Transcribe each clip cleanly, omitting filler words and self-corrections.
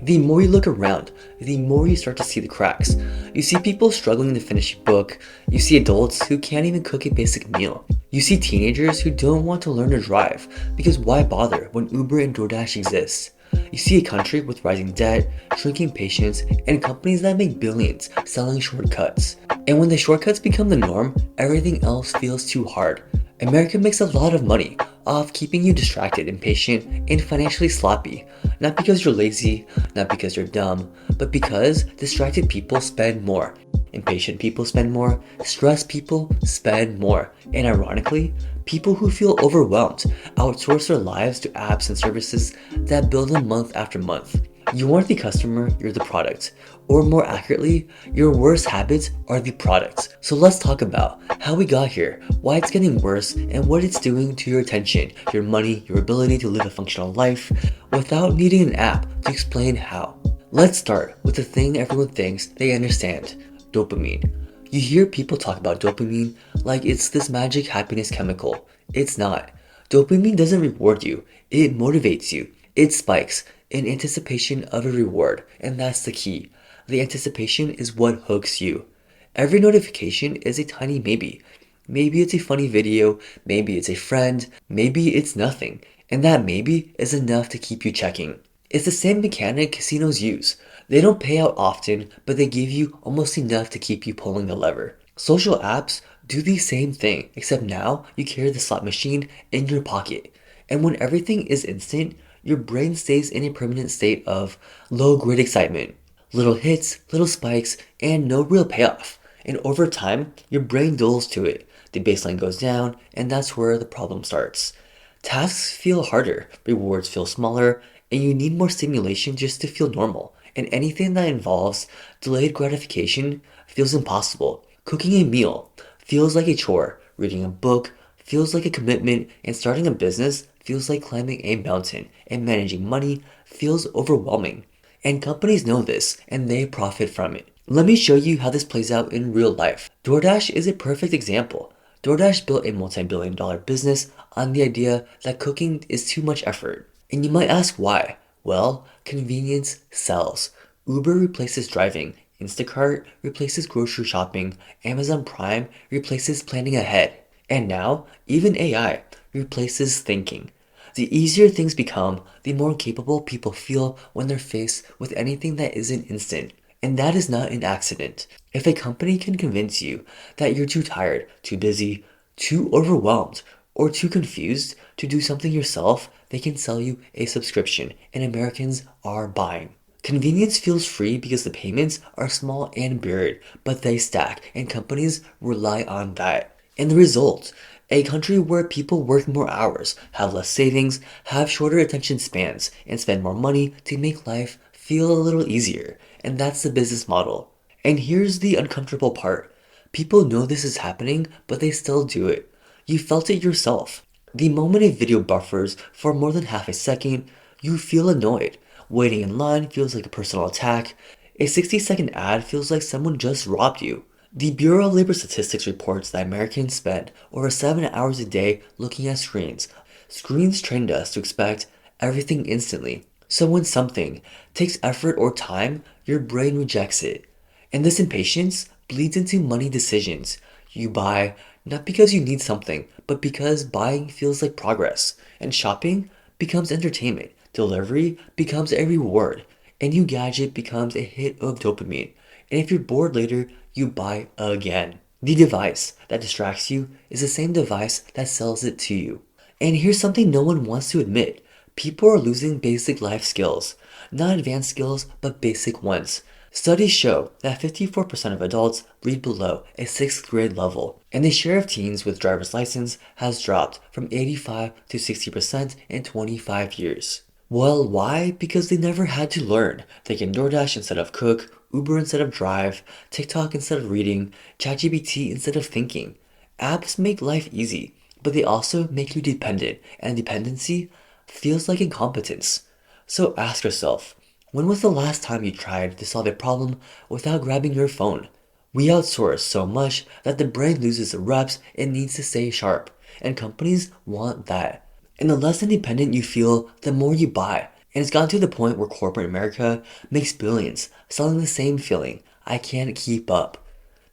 The more you look around, the more you start to see the cracks. You see people struggling to finish a book. You see adults who can't even cook a basic meal. You see teenagers who don't want to learn to drive because why bother when Uber and DoorDash exist? You see a country with rising debt, shrinking patience, and companies that make billions selling shortcuts. And when the shortcuts become the norm, everything else feels too hard. America makes a lot of money off keeping you distracted, impatient, and financially sloppy. Not because you're lazy, not because you're dumb, but because distracted people spend more. Impatient people spend more, stressed people spend more, and ironically, people who feel overwhelmed outsource their lives to apps and services that bill them month after month. You aren't the customer, you're the product. Or more accurately, your worst habits are the product. So let's talk about how we got here, why it's getting worse, and what it's doing to your attention, your money, your ability to live a functional life without needing an app to explain how. Let's start with the thing everyone thinks they understand: dopamine. You hear people talk about dopamine like it's this magic happiness chemical. It's not. Dopamine doesn't reward you, it motivates you. It spikes in anticipation of a reward, and that's the key. The anticipation is what hooks you. Every notification is a tiny maybe. Maybe it's a funny video, maybe it's a friend, maybe it's nothing, and that maybe is enough to keep you checking. It's the same mechanic casinos use. They don't pay out often, but they give you almost enough to keep you pulling the lever. Social apps do the same thing, except now you carry the slot machine in your pocket. And when everything is instant, your brain stays in a permanent state of low-grade excitement. Little hits, little spikes, and no real payoff. And over time, your brain dulls to it. The baseline goes down, and that's where the problem starts. Tasks feel harder, rewards feel smaller, and you need more stimulation just to feel normal. And anything that involves delayed gratification feels impossible. Cooking a meal feels like a chore, reading a book feels like a commitment, and starting a business feels like climbing a mountain, and managing money feels overwhelming. And companies know this, and they profit from it. Let me show you how this plays out in real life. DoorDash is a perfect example. DoorDash built a multi-billion-dollar business on the idea that cooking is too much effort. And you might ask why. Well, convenience sells. Uber replaces driving. Instacart replaces grocery shopping. Amazon Prime replaces planning ahead. And now, even AI replaces thinking. The easier things become, the more capable people feel when they're faced with anything that isn't instant. And that is not an accident. If a company can convince you that you're too tired, too busy, too overwhelmed, or too confused to do something yourself, they can sell you a subscription, and Americans are buying. Convenience feels free because the payments are small and buried, but they stack, and companies rely on that. And the result, a country where people work more hours, have less savings, have shorter attention spans, and spend more money to make life feel a little easier. And that's the business model. And here's the uncomfortable part. People know this is happening, but they still do it. You felt it yourself. The moment a video buffers for more than half a second, you feel annoyed. Waiting in line feels like a personal attack. A 60-second ad feels like someone just robbed you. The Bureau of Labor Statistics reports that Americans spend over 7 hours a day looking at screens. Screens trained us to expect everything instantly. So when something takes effort or time, your brain rejects it. And this impatience bleeds into money decisions. You buy not because you need something, but because buying feels like progress. And shopping becomes entertainment. Delivery becomes a reward. A new gadget becomes a hit of dopamine. And if you're bored later, you buy again. The device that distracts you is the same device that sells it to you. And here's something no one wants to admit. People are losing basic life skills. Not advanced skills, but basic ones. Studies show that 54% of adults read below a 6th grade level, and the share of teens with driver's license has dropped from 85 to 60% in 25 years. Well, why? Because they never had to learn. They can DoorDash instead of cook, Uber instead of drive, TikTok instead of reading, ChatGPT instead of thinking. Apps make life easy, but they also make you dependent, and dependency feels like incompetence. So ask yourself, when was the last time you tried to solve a problem without grabbing your phone? We outsource so much that the brain loses the reps it needs to stay sharp, and companies want that. And the less independent you feel, the more you buy. And it's gotten to the point where corporate America makes billions selling the same feeling, I can't keep up.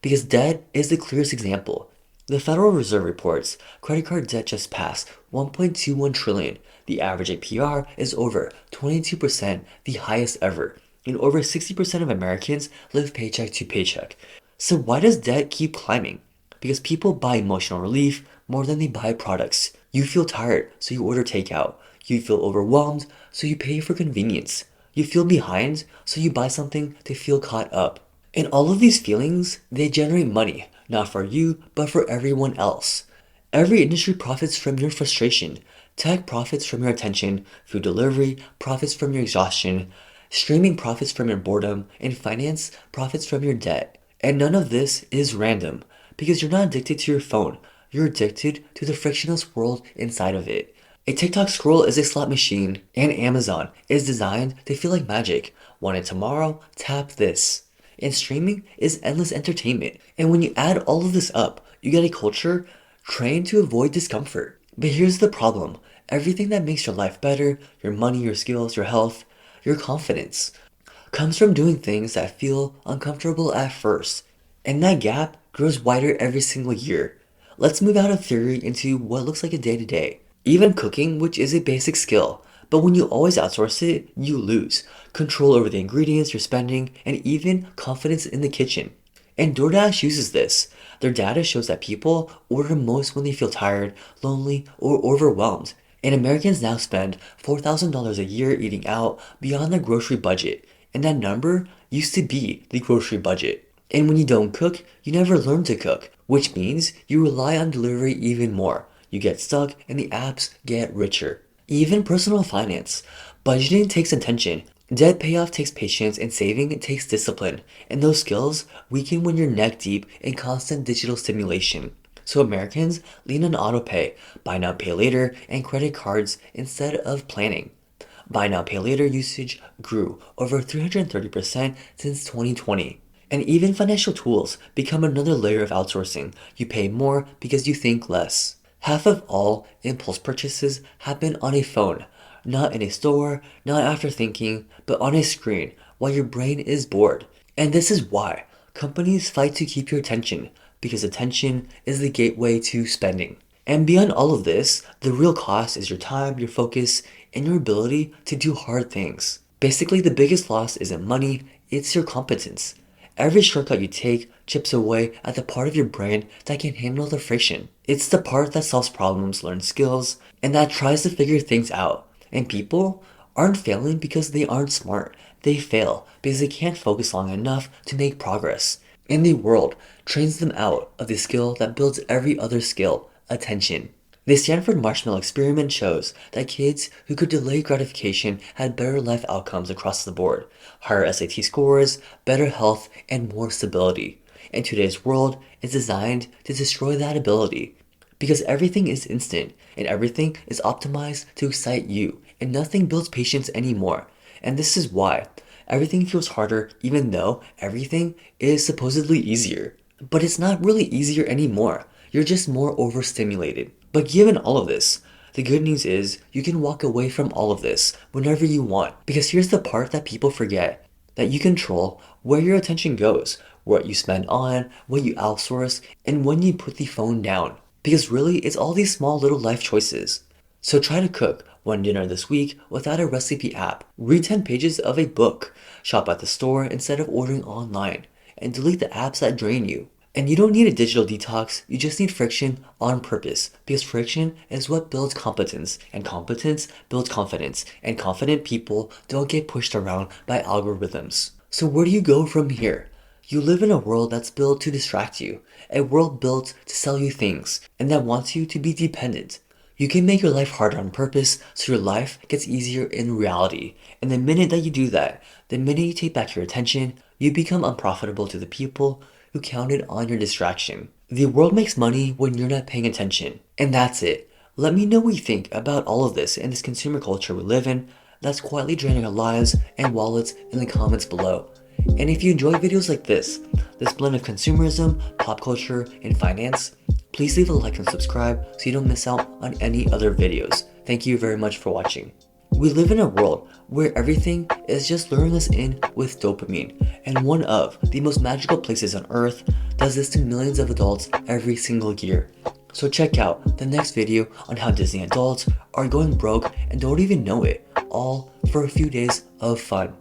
Because debt is the clearest example. The Federal Reserve reports credit card debt just passed 1.21 trillion. The average APR is over 22%, the highest ever. And over 60% of Americans live paycheck to paycheck. So why does debt keep climbing? Because people buy emotional relief more than they buy products. You feel tired, so you order takeout. You feel overwhelmed, so you pay for convenience. You feel behind, so you buy something to feel caught up. And all of these feelings, they generate money, not for you, but for everyone else. Every industry profits from your frustration. Tech profits from your attention, food delivery profits from your exhaustion, streaming profits from your boredom, and finance profits from your debt. And none of this is random, because you're not addicted to your phone. You're addicted to the frictionless world inside of it. A TikTok scroll is a slot machine, and Amazon is designed to feel like magic. Want it tomorrow? Tap this. And streaming is endless entertainment. And when you add all of this up, you get a culture trained to avoid discomfort. But here's the problem. Everything that makes your life better, your money, your skills, your health, your confidence, comes from doing things that feel uncomfortable at first. And that gap grows wider every single year. Let's move out of theory into what looks like a day to day. Even cooking, which is a basic skill, but when you always outsource it, you lose control over the ingredients you're spending and even confidence in the kitchen. And DoorDash uses this. Their data shows that people order most when they feel tired, lonely, or overwhelmed. And Americans now spend $4,000 a year eating out beyond their grocery budget. And that number used to be the grocery budget. And when you don't cook, you never learn to cook, which means you rely on delivery even more. You get stuck and the apps get richer. Even personal finance. Budgeting takes attention. Debt payoff takes patience and saving takes discipline. And those skills weaken when you're neck deep in constant digital stimulation. So Americans lean on autopay, buy now pay later, and credit cards instead of planning. Buy now pay later usage grew over 330% since 2020. And even financial tools become another layer of outsourcing. You pay more because you think less. Half of all impulse purchases happen on a phone, not in a store, not after thinking, but on a screen while your brain is bored. And this is why companies fight to keep your attention, because attention is the gateway to spending. And beyond all of this, the real cost is your time, your focus, and your ability to do hard things. Basically, the biggest loss isn't money, it's your competence. Every shortcut you take chips away at the part of your brain that can handle the friction. It's the part that solves problems, learns skills, and that tries to figure things out. And people aren't failing because they aren't smart. They fail because they can't focus long enough to make progress. And the world trains them out of the skill that builds every other skill, attention. The Stanford Marshmallow experiment shows that kids who could delay gratification had better life outcomes across the board, higher SAT scores, better health, and more stability. And today's world is designed to destroy that ability. Because everything is instant, and everything is optimized to excite you, and nothing builds patience anymore. And this is why everything feels harder even though everything is supposedly easier. But it's not really easier anymore. You're just more overstimulated. But given all of this, the good news is you can walk away from all of this whenever you want. Because here's the part that people forget, that you control where your attention goes, what you spend on, what you outsource, and when you put the phone down. Because really, it's all these small little life choices. So try to cook one dinner this week without a recipe app. Read 10 pages of a book. Shop at the store instead of ordering online. And delete the apps that drain you. And you don't need a digital detox, you just need friction on purpose. Because friction is what builds competence, and competence builds confidence. And confident people don't get pushed around by algorithms. So where do you go from here? You live in a world that's built to distract you, a world built to sell you things, and that wants you to be dependent. You can make your life harder on purpose so your life gets easier in reality. And the minute that you do that, the minute you take back your attention, you become unprofitable to the people who counted on your distraction. The world makes money when you're not paying attention. And that's it. Let me know what you think about all of this in this consumer culture we live in that's quietly draining our lives and wallets in the comments below. And if you enjoy videos like this blend of consumerism, pop culture, and finance, please leave a like and subscribe so you don't miss out on any other videos. Thank you very much for watching. We live in a world where everything is just luring us in with dopamine, and one of the most magical places on earth does this to millions of adults every single year. So check out the next video on how Disney adults are going broke and don't even know it, all for a few days of fun.